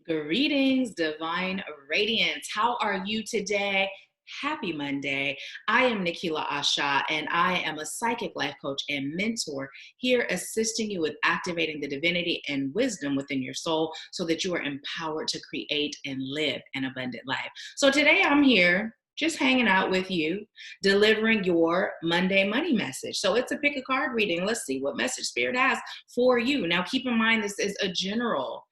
Greetings, divine radiance. How are you today? Happy Monday. I am Nahkila Asha, and I am a psychic life coach and mentor here assisting you with activating the divinity and wisdom within your soul so that you are empowered to create and live an abundant life. So today I'm here just hanging out with you, delivering your Monday money message. So it's a pick a card reading. Let's see what message Spirit has for you. Now, keep in mind, this is a general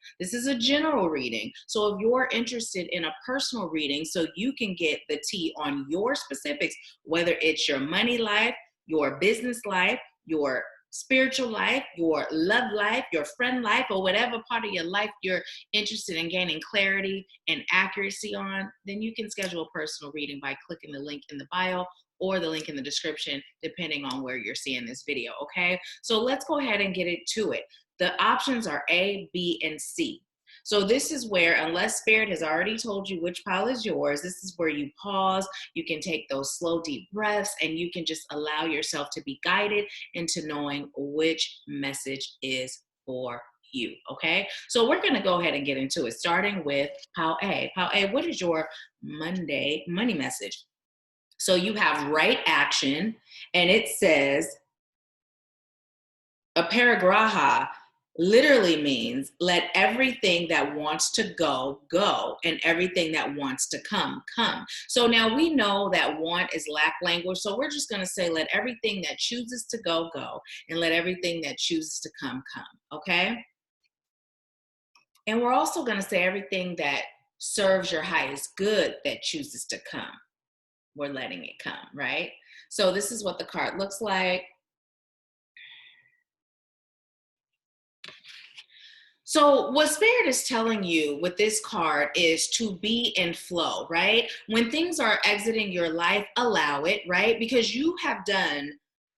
reading. So if you're interested in a personal reading so you can get the tea on your specifics, whether it's your money life, your business life, your spiritual life, your love life, your friend life, or whatever part of your life you're interested in gaining clarity and accuracy on, then you can schedule a personal reading by clicking the link in the bio or the link in the description, depending on where you're seeing this video, okay? So let's go ahead and get into it. The options are A, B, and C. So this is where, unless Spirit has already told you which pile is yours, this is where you pause, you can take those slow, deep breaths, and you can just allow yourself to be guided into knowing which message is for you, okay? So we're gonna go ahead and get into it, starting with pile A. Pile A, what is your Monday money message? So you have right action, and it says, aparigraha literally means let everything that wants to go, go, and everything that wants to come, come. So now we know that want is lack language, so we're just going to say let everything that chooses to go, go, and let everything that chooses to come, come, okay? And we're also going to say everything that serves your highest good that chooses to come, we're letting it come, right? So this is what the card looks like. So what Spirit is telling you with this card is to be in flow, right? When things are exiting your life, allow it, right? Because you have done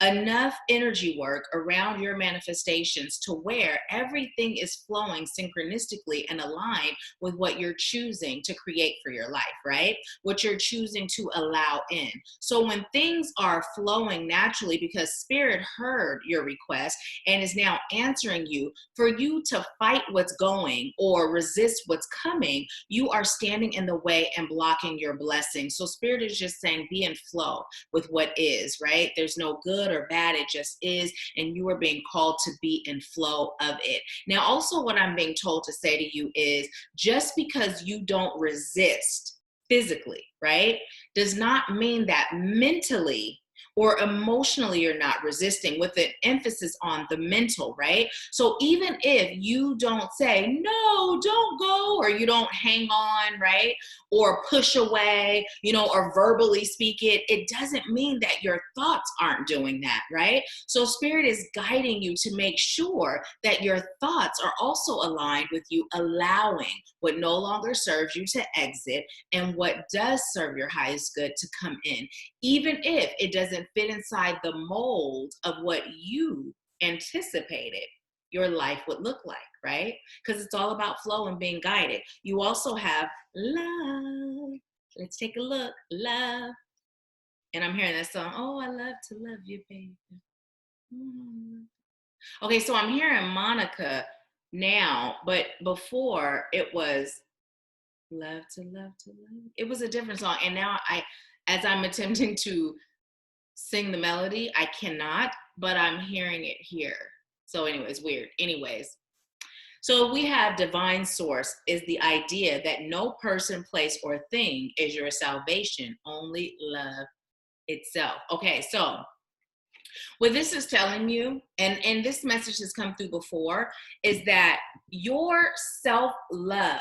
enough energy work around your manifestations to where everything is flowing synchronistically and aligned with what you're choosing to create for your life, right? What you're choosing to allow in. So when things are flowing naturally because Spirit heard your request and is now answering you, for you to fight what's going or resist what's coming, you are standing in the way and blocking your blessing. So Spirit is just saying be in flow with what is, right? There's no good or bad, it just is, and you are being called to be in flow of it. Now, also what I'm being told to say to you is just because you don't resist physically, right, does not mean that mentally or emotionally you're not resisting, with an emphasis on the mental, right? So even if you don't say, no, don't go, or you don't hang on, right? Or push away, or verbally speak it, it doesn't mean that your thoughts aren't doing that, right? So Spirit is guiding you to make sure that your thoughts are also aligned with you allowing what no longer serves you to exit and what does serve your highest good to come in, even if it doesn't fit inside the mold of what you anticipated your life would look like, right? Because it's all about flow and being guided. You also have love. Let's take a look. Love. And I'm hearing that song. Oh, I love to love you, baby. Okay, so I'm hearing Monica now, but before it was love to love to love. It was a different song. And now as I'm attempting to sing the melody, I cannot, but I'm hearing it here. So anyways, weird. Anyways, so we have divine source is the idea that no person, place, or thing is your salvation, only love itself. Okay, so what this is telling you, and this message has come through before, is that your self-love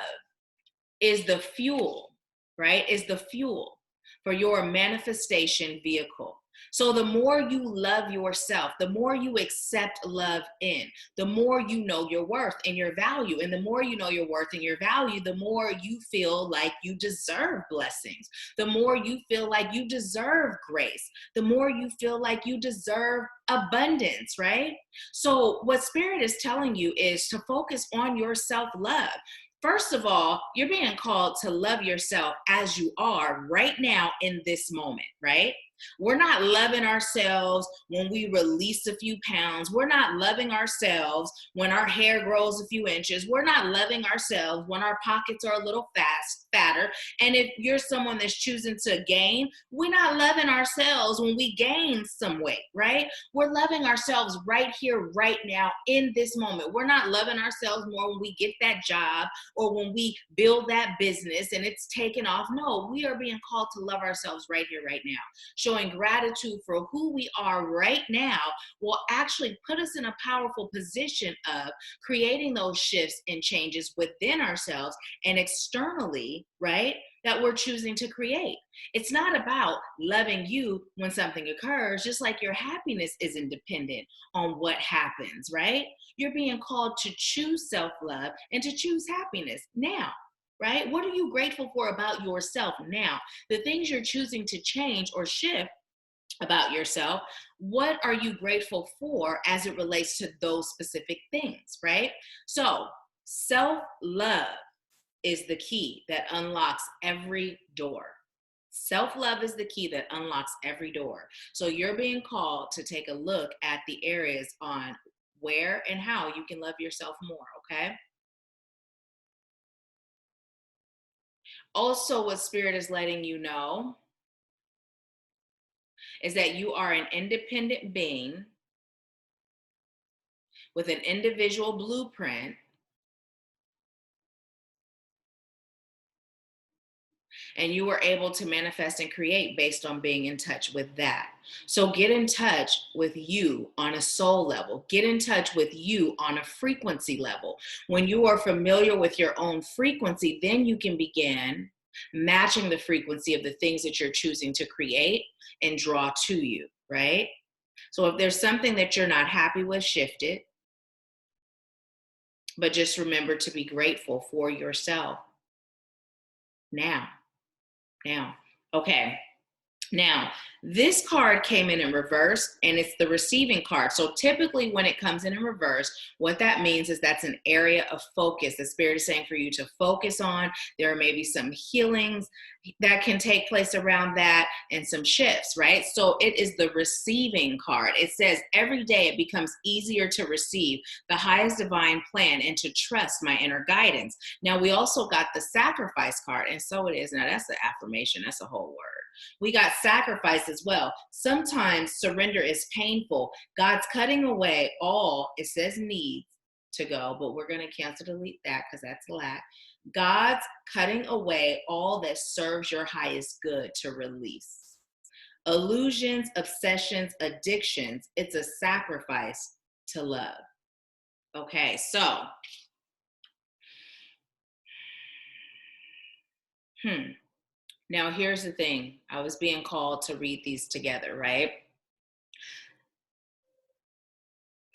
is the fuel, right? Is the fuel for your manifestation vehicle. So the more you love yourself, the more you accept love in, the more you know your worth and your value. And the more you know your worth and your value, the more you feel like you deserve blessings, the more you feel like you deserve grace, the more you feel like you deserve abundance, right? So what Spirit is telling you is to focus on your self-love. First of all, you're being called to love yourself as you are right now in this moment, right? We're not loving ourselves when we release a few pounds. We're not loving ourselves when our hair grows a few inches. We're not loving ourselves when our pockets are a little fatter. And if you're someone that's choosing to gain, we're not loving ourselves when we gain some weight, right? We're loving ourselves right here, right now, in this moment. We're not loving ourselves more when we get that job or when we build that business and it's taken off. No, we are being called to love ourselves right here, right now. Showing gratitude for who we are right now will actually put us in a powerful position of creating those shifts and changes within ourselves and externally, right? That we're choosing to create. It's not about loving you when something occurs, just like your happiness isn't dependent on what happens, right? You're being called to choose self-love and to choose happiness now, right? What are you grateful for about yourself now? The things you're choosing to change or shift about yourself, what are you grateful for as it relates to those specific things, right? So self-love is the key that unlocks every door. Self-love is the key that unlocks every door. So you're being called to take a look at the areas on where and how you can love yourself more, okay? Also, what Spirit is letting you know is that you are an independent being with an individual blueprint, and you are able to manifest and create based on being in touch with that. So get in touch with you on a soul level. Get in touch with you on a frequency level. When you are familiar with your own frequency, then you can begin matching the frequency of the things that you're choosing to create and draw to you, right? So if there's something that you're not happy with, shift it. But just remember to be grateful for yourself now. Okay. Now, this card came in reverse, and it's the receiving card. So typically when it comes in reverse, what that means is that's an area of focus. The Spirit is saying for you to focus on. There may be some healings that can take place around that and some shifts, right? So it is the receiving card. It says every day it becomes easier to receive the highest divine plan and to trust my inner guidance. Now we also got the sacrifice card, and so it is. Now that's an affirmation. That's a whole word. We got sacrifice as well. Sometimes surrender is painful. God's cutting away all, it says needs to go, but we're going to cancel delete that because that's lack. God's cutting away all that serves your highest good to release. Illusions, obsessions, addictions, it's a sacrifice to love. Okay, so. Now, here's the thing. I was being called to read these together, right?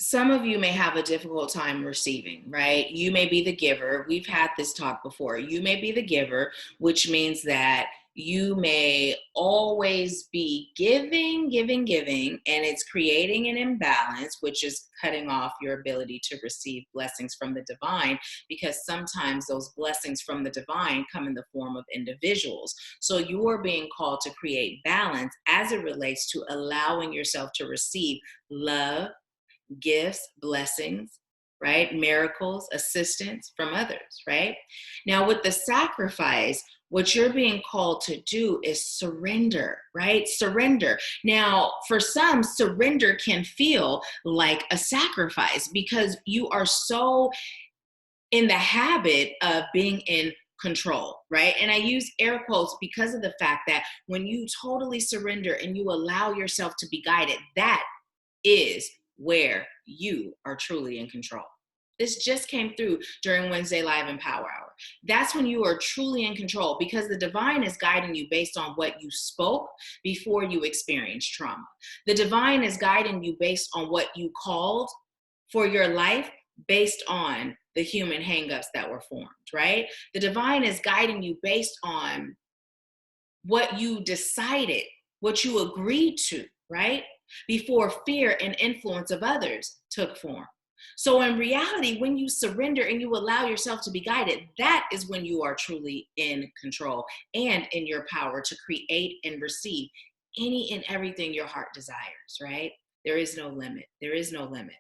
Some of you may have a difficult time receiving, right? You may be the giver. We've had this talk before. You may be the giver, which means that you may always be giving, and it's creating an imbalance, which is cutting off your ability to receive blessings from the divine, because sometimes those blessings from the divine come in the form of individuals. So you are being called to create balance as it relates to allowing yourself to receive love, gifts, blessings, right? Miracles, assistance from others, right? Now with the sacrifice, what you're being called to do is surrender, right? Surrender. Now, for some, surrender can feel like a sacrifice because you are so in the habit of being in control, right? And I use air quotes because of the fact that when you totally surrender and you allow yourself to be guided, that is where you are truly in control. This just came through during Wednesday Live and Power Hour. That's when you are truly in control because the divine is guiding you based on what you spoke before you experienced trauma. The divine is guiding you based on what you called for your life based on the human hangups that were formed, right? The divine is guiding you based on what you decided, what you agreed to, right? Before fear and influence of others took form. So in reality, when you surrender and you allow yourself to be guided, that is when you are truly in control and in your power to create and receive any and everything your heart desires, right? There is no limit. There is no limit.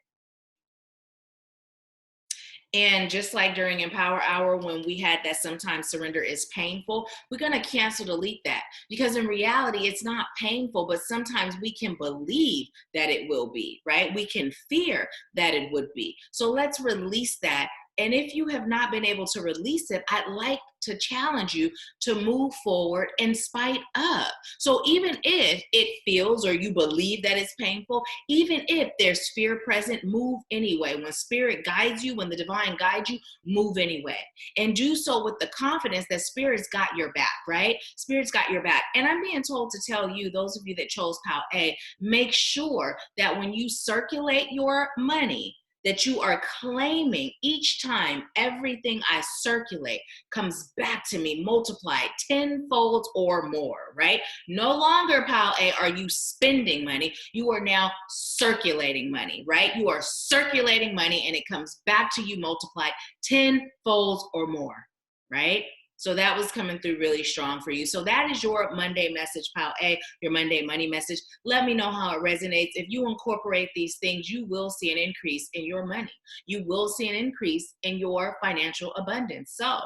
And just like during Empower Hour, when we had that sometimes surrender is painful, we're going to cancel delete that, because in reality, it's not painful, but sometimes we can believe that it will be, right? We can fear that it would be. So let's release that. And if you have not been able to release it, I'd like to challenge you to move forward in spite of. So even if it feels or you believe that it's painful, even if there's fear present, move anyway. When spirit guides you, when the divine guides you, move anyway. And do so with the confidence that spirit's got your back, right? Spirit's got your back. And I'm being told to tell you, those of you that chose Pile A, make sure that when you circulate your money, that you are claiming each time everything I circulate comes back to me multiplied tenfold or more, right? No longer, Pile A, are you spending money. You are now circulating money, right? You are circulating money and it comes back to you multiplied tenfold or more, right? So that was coming through really strong for you. So that is your Monday message, Pile A, your Monday money message. Let me know how it resonates. If you incorporate these things, you will see an increase in your money. You will see an increase in your financial abundance. So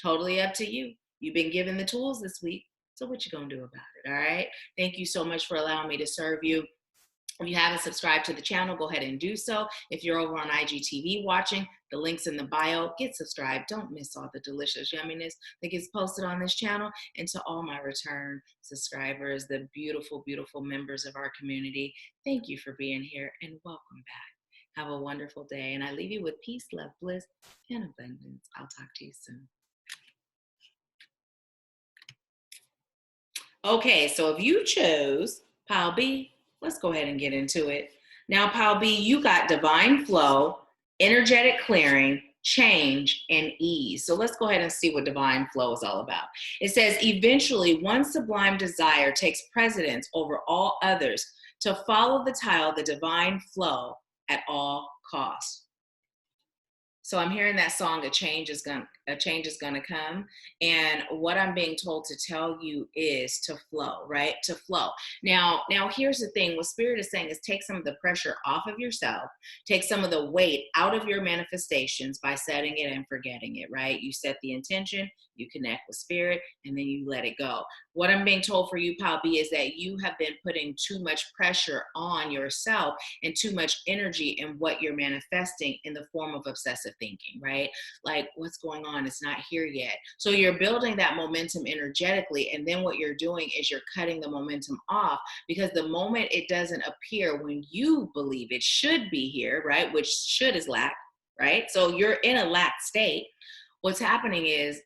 totally up to you. You've been given the tools this week. So what you gonna do about it, all right? Thank you so much for allowing me to serve you. If you haven't subscribed to the channel, go ahead and do so. If you're over on IGTV watching, the link's in the bio. Get subscribed. Don't miss all the delicious yumminess that gets posted on this channel. And to all my return subscribers, the beautiful, beautiful members of our community, thank you for being here and welcome back. Have a wonderful day. And I leave you with peace, love, bliss, and abundance. I'll talk to you soon. Okay, so if you chose Pile B, let's go ahead and get into it. Now, Pile B, you got divine flow, energetic clearing, change, and ease. So let's go ahead and see what divine flow is all about. It says, eventually, one sublime desire takes precedence over all others to follow the tile, the divine flow at all costs. So I'm hearing that song, a change is gonna come. And what I'm being told to tell you is to flow, right? To flow. Now here's the thing. What Spirit is saying is take some of the pressure off of yourself, take some of the weight out of your manifestations by setting it and forgetting it, right? You set the intention, you connect with Spirit, and then you let it go. What I'm being told for you, Pal B, is that you have been putting too much pressure on yourself and too much energy in what you're manifesting in the form of obsessive thinking, right? Like, what's going on? It's not here yet. So you're building that momentum energetically, and then what you're doing is you're cutting the momentum off, because the moment it doesn't appear when you believe it should be here, right? Which should is lack, right? So you're in a lack state. What's happening is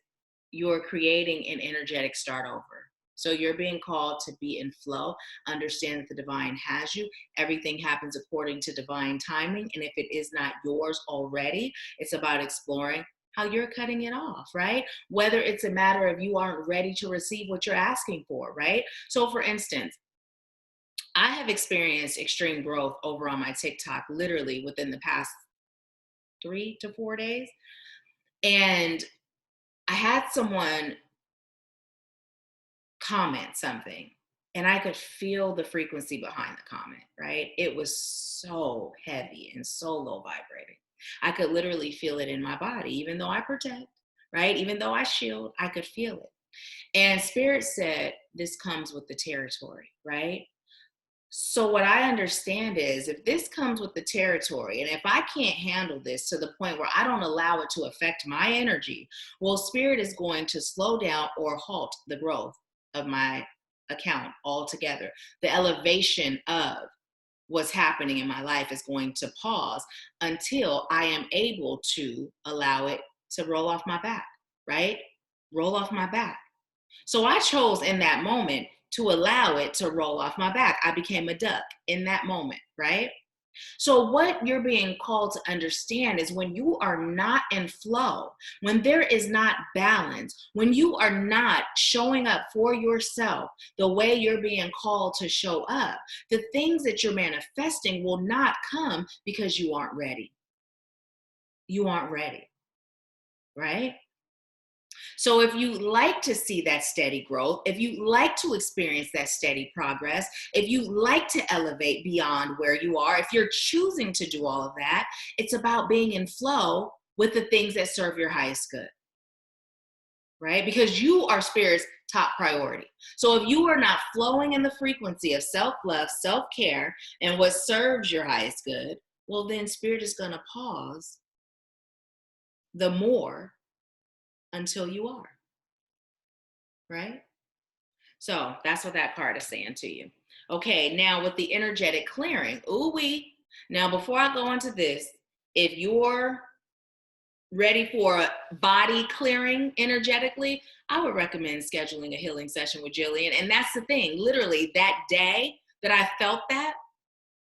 you're creating an energetic start over. So you're being called to be in flow, understand that the divine has you. Everything happens according to divine timing. And if it is not yours already, it's about exploring how you're cutting it off, right? Whether it's a matter of you aren't ready to receive what you're asking for, right? So for instance, I have experienced extreme growth over on my TikTok, literally within the past 3 to 4 days. And I had someone comment something, and I could feel the frequency behind the comment, right? It was so heavy and so low vibrating. I could literally feel it in my body, even though I protect, right? Even though I shield, I could feel it. And Spirit said, this comes with the territory, right? So what I understand is, if this comes with the territory, and if I can't handle this to the point where I don't allow it to affect my energy, well, Spirit is going to slow down or halt the growth of my account altogether. The elevation of what's happening in my life is going to pause until I am able to allow it to roll off my back, right? Roll off my back. So I chose in that moment to allow it to roll off my back. I became a duck in that moment, right? So what you're being called to understand is, when you are not in flow, when there is not balance, when you are not showing up for yourself the way you're being called to show up, the things that you're manifesting will not come because you aren't ready. You aren't ready, right? So if you like to see that steady growth, if you like to experience that steady progress, if you like to elevate beyond where you are, if you're choosing to do all of that, it's about being in flow with the things that serve your highest good, right? Because you are spirit's top priority. So if you are not flowing in the frequency of self-love, self-care, and what serves your highest good, well, then spirit is going to pause the more until you are, right? So that's what that card is saying to you. Okay, now with the energetic clearing, ooh wee. Now before I go into this, if you're ready for a body clearing energetically, I would recommend scheduling a healing session with Gillian. And that's the thing, literally that day that I felt that,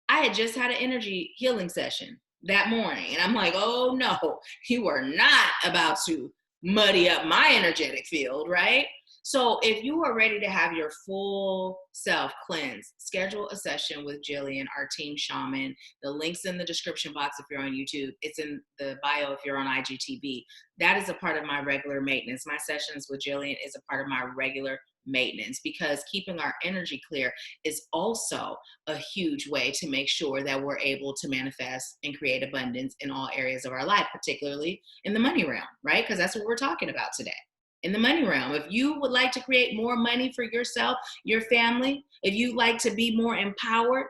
I had just had an energy healing session that morning. And I'm like, oh no, you are not about to muddy up my energetic field, right? So if you are ready to have your full self cleansed, schedule a session with Gillian, our team shaman. The link's in the description box if you're on YouTube. It's in the bio if you're on IGTV. That is a part of my regular maintenance. My sessions with Gillian is a part of my regular maintenance, because keeping our energy clear is also a huge way to make sure that we're able to manifest and create abundance in all areas of our life, particularly in the money realm, right? Because that's what we're talking about today. In the money realm, if you would like to create more money for yourself, your family, if you like to be more empowered,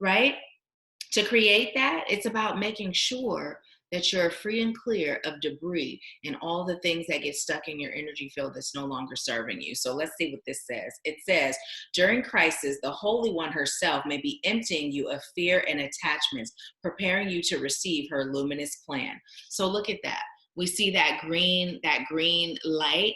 right, to create that, it's about making sure that you're free and clear of debris and all the things that get stuck in your energy field that's no longer serving you. So let's see what this says. It says, during crisis, the Holy One herself may be emptying you of fear and attachments, preparing you to receive her luminous plan. So look at that. We see that green light,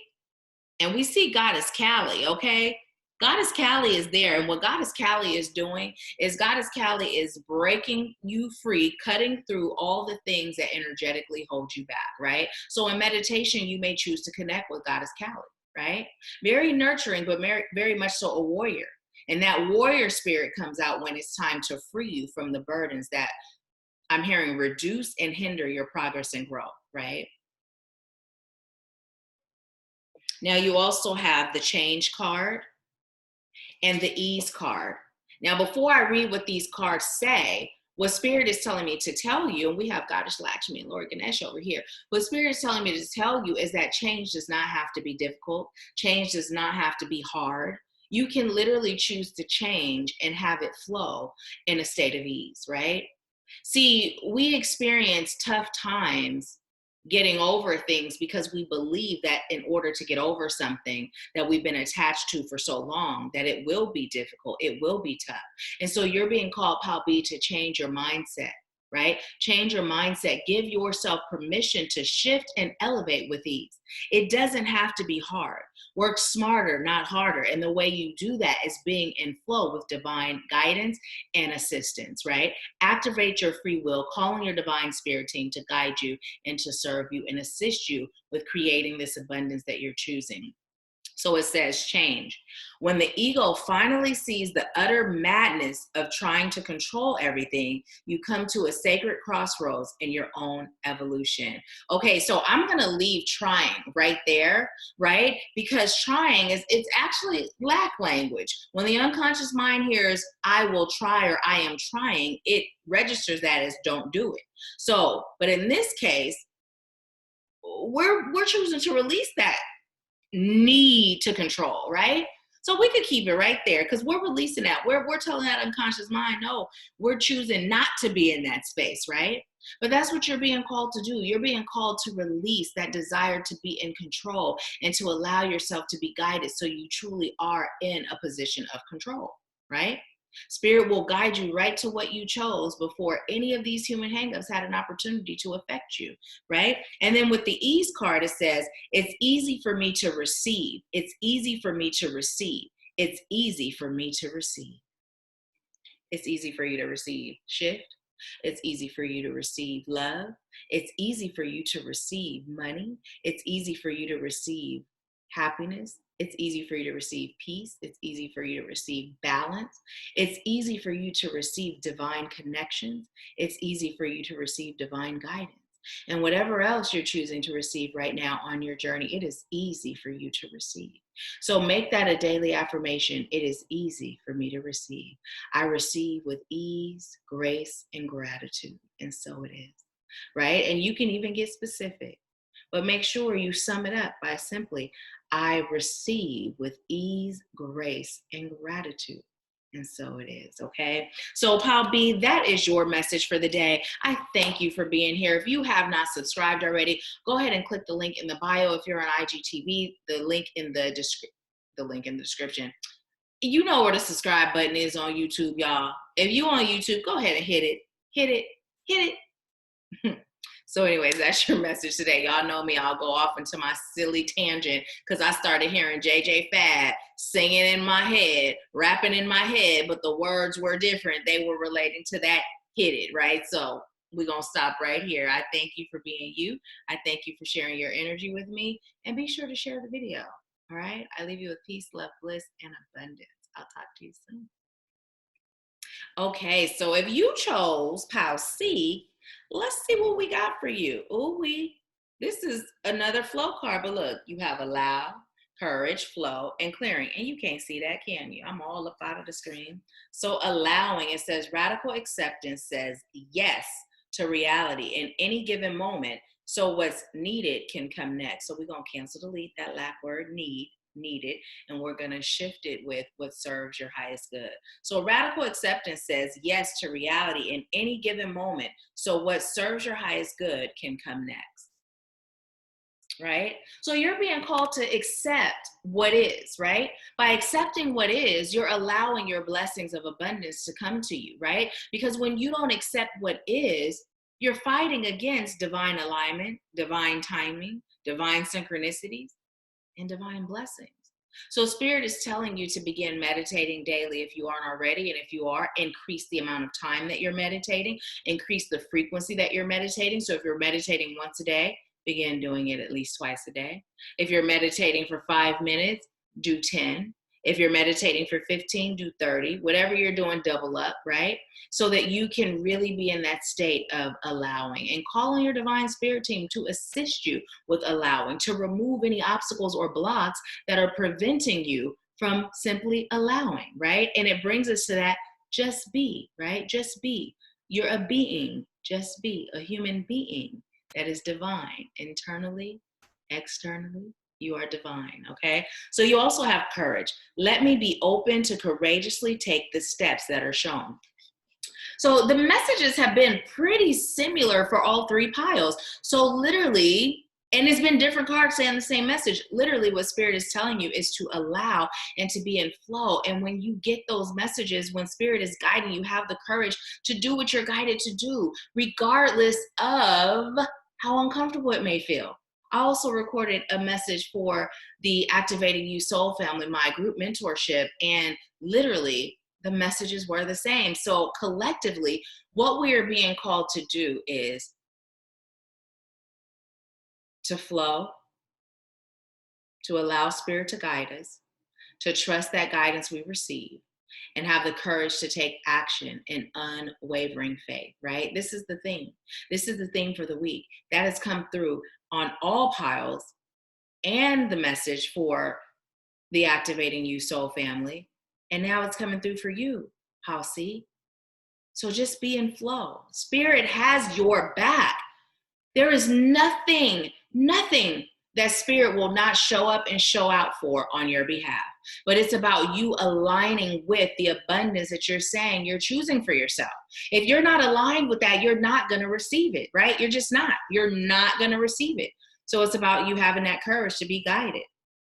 and we see Goddess Callie, okay? Goddess Callie is there, and what Goddess Callie is doing is Goddess Callie is breaking you free, cutting through all the things that energetically hold you back, right? So in meditation, you may choose to connect with Goddess Callie, right? Very nurturing, but very much so a warrior. And that warrior spirit comes out when it's time to free you from the burdens that I'm hearing reduce and hinder your progress and growth, right? Now you also have the change card and the ease card. Now, before I read what these cards say, what Spirit is telling me to tell you, and we have Goddess Lakshmi and Lord Ganesh over here, what Spirit is telling me to tell you is that change does not have to be difficult. Change does not have to be hard. You can literally choose to change and have it flow in a state of ease, right? See, we experience tough times getting over things because we believe that in order to get over something that we've been attached to for so long, that it will be difficult, it will be tough. And so you're being called, Palbi, to change your mindset, right? Change your mindset. Give yourself permission to shift and elevate with ease. It doesn't have to be hard. Work smarter, not harder. And the way you do that is being in flow with divine guidance and assistance, right? Activate your free will, calling your divine spirit team to guide you and to serve you and assist you with creating this abundance that you're choosing. So it says change. When the ego finally sees the utter madness of trying to control everything, you come to a sacred crossroads in your own evolution. Okay, so I'm going to leave trying right there, right? Because trying it's actually lack language. When the unconscious mind hears, I will try or I am trying, it registers that as don't do it. So, but in this case, we're choosing to release that need to control, right? So we could keep it right there because we're releasing that. We're telling that unconscious mind, no, we're choosing not to be in that space, right? But that's what you're being called to do. You're being called to release that desire to be in control and to allow yourself to be guided so you truly are in a position of control, right? Spirit will guide you right to what you chose before any of these human hangups had an opportunity to affect you, right? And then with the ease card, it says, it's easy for me to receive. It's easy for me to receive. It's easy for me to receive. It's easy for you to receive shift. It's easy for you to receive love. It's easy for you to receive money. It's easy for you to receive happiness. It's easy for you to receive peace. It's easy for you to receive balance. It's easy for you to receive divine connections. It's easy for you to receive divine guidance. And whatever else you're choosing to receive right now on your journey, it is easy for you to receive. So make that a daily affirmation. It is easy for me to receive. I receive with ease, grace, and gratitude. And so it is, right? And you can even get specific, but make sure you sum it up by simply, I receive with ease, grace, and gratitude. And so it is, okay? So Pal B, that is your message for the day. I thank you for being here. If you have not subscribed already, go ahead and click the link in the bio. If you're on IGTV, the link in the description. You know where the subscribe button is on YouTube, y'all. If you on YouTube, go ahead and hit it, hit it, hit it. So anyways, that's your message today. Y'all know me. I'll go off into my silly tangent because I started hearing JJ Fad singing in my head, rapping in my head, but the words were different. They were relating to that hit it, right? So we're going to stop right here. I thank you for being you. I thank you for sharing your energy with me. And be sure to share the video. All right? I leave you with peace, love, bliss, and abundance. I'll talk to you soon. Okay, so if you chose Pal C, let's see what we got for you. This is another flow card, but look, you have allow, courage, flow, and clearing. And you can't see that, can you? I'm all up out of the screen. So allowing, it says radical acceptance says yes to reality in any given moment. So what's needed can come next. So we're going to cancel, delete that last word, needed, and we're going to shift it with what serves your highest good. So radical acceptance says yes to reality in any given moment. So what serves your highest good can come next, right? So you're being called to accept what is, right? By accepting what is, you're allowing your blessings of abundance to come to you, right? Because when you don't accept what is, you're fighting against divine alignment, divine timing, divine synchronicities, and divine blessings. So Spirit is telling you to begin meditating daily if you aren't already. And if you are, increase the amount of time that you're meditating, increase the frequency that you're meditating. So if you're meditating once a day, begin doing it at least twice a day. If you're meditating for 5 minutes, do 10. If you're meditating for 15, do 30. Whatever you're doing, double up, right? So that you can really be in that state of allowing, and calling your divine spirit team to assist you with allowing, to remove any obstacles or blocks that are preventing you from simply allowing, right? And it brings us to that just be, right? Just be. You're a being. Just be a human being that is divine internally, externally. You are divine, okay? So you also have courage. Let me be open to courageously take the steps that are shown. So the messages have been pretty similar for all three piles. So literally, and it's been different cards saying the same message. Literally what Spirit is telling you is to allow and to be in flow. And when you get those messages, when Spirit is guiding you, have the courage to do what you're guided to do, regardless of how uncomfortable it may feel. I also recorded a message for the Activating You Soul Family, my group mentorship, and literally the messages were the same. So collectively, what we are being called to do is to flow, to allow Spirit to guide us, to trust that guidance we receive, and have the courage to take action in unwavering faith, right? This is the thing. This is the thing for the week. That has come through on all piles, and the message for the Activating You Soul Family. And now it's coming through for you, Housey. So just be in flow. Spirit has your back. There is nothing that Spirit will not show up and show out for on your behalf. But it's about you aligning with the abundance that you're saying you're choosing for yourself. If you're not aligned with that, you're not going to receive it, right? You're just not. You're not going to receive it. So it's about you having that courage to be guided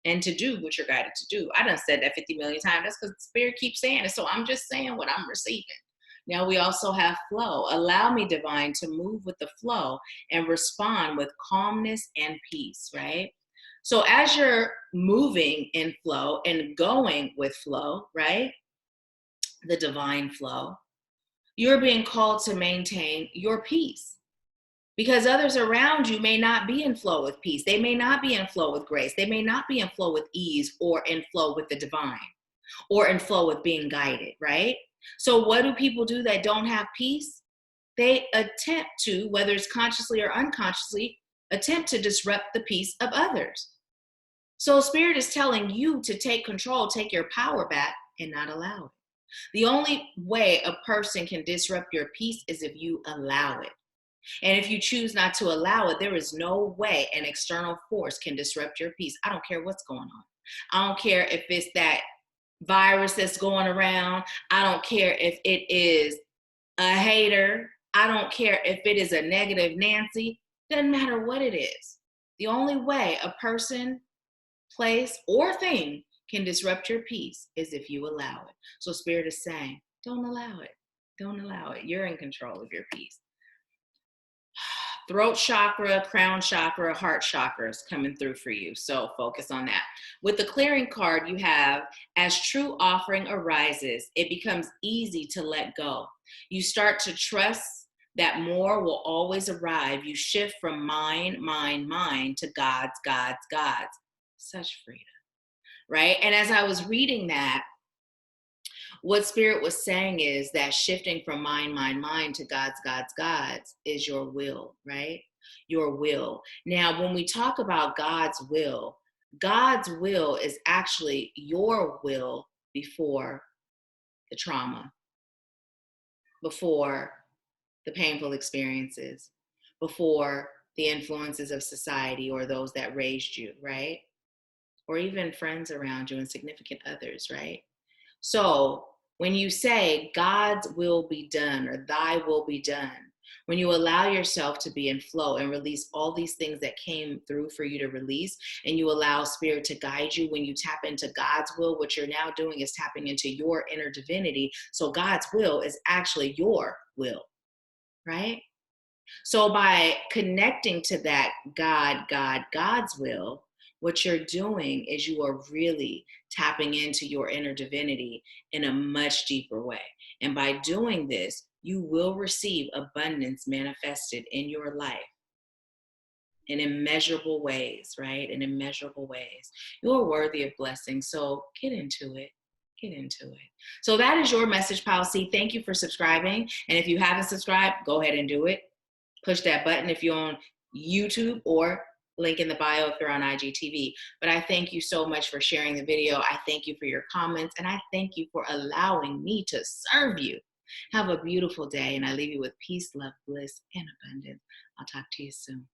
and to do what you're guided to do. I done said that 50 million times. That's because Spirit keeps saying it. So I'm just saying what I'm receiving. Now we also have flow. Allow me, divine, to move with the flow and respond with calmness and peace, right? So as you're moving in flow and going with flow, right? The divine flow, you're being called to maintain your peace. Because others around you may not be in flow with peace. They may not be in flow with grace. They may not be in flow with ease or in flow with the divine or in flow with being guided, right? So what do people do that don't have peace? they attempt to, whether it's consciously or unconsciously, attempt to disrupt the peace of others. So Spirit is telling you to take control, take your power back, and not allow it. The only way a person can disrupt your peace is if you allow it. And if you choose not to allow it, there is no way an external force can disrupt your peace. I don't care what's going on. I don't care if it's that virus that's going around. I don't care if it is a hater. I don't care if it is a negative Nancy. Doesn't matter what it is. The only way a person, place, or thing can disrupt your peace is if you allow it. So Spirit is saying, don't allow it. Don't allow it. You're in control of your peace. Throat chakra, crown chakra, heart chakra is coming through for you. So focus on that. With the clearing card, you have, as true offering arises, it becomes easy to let go. You start to trust that more will always arrive. You shift from mine to God's, God's, God's. Such freedom, right? And as I was reading that, what Spirit was saying is that shifting from mine to God's, God's, God's is your will, right? Your will. Now, when we talk about God's will is actually your will before the trauma, before the painful experiences, before the influences of society or those that raised you, right? Or even friends around you and significant others, right? So when you say God's will be done or thy will be done, when you allow yourself to be in flow and release all these things that came through for you to release, and you allow Spirit to guide you, when you tap into God's will, what you're now doing is tapping into your inner divinity. So God's will is actually your will, right? So by connecting to that God's will, what you're doing is you are really tapping into your inner divinity in a much deeper way. And by doing this, you will receive abundance manifested in your life in immeasurable ways, right? In immeasurable ways. You're worthy of blessings. So get into it. Get into it. So that is your message policy. Thank you for subscribing. And if you haven't subscribed, go ahead and do it. Push that button if you're on YouTube, or link in the bio if you're on IGTV. But I thank you so much for sharing the video. I thank you for your comments, and I thank you for allowing me to serve you. Have a beautiful day, and I leave you with peace, love, bliss, and abundance. I'll talk to you soon.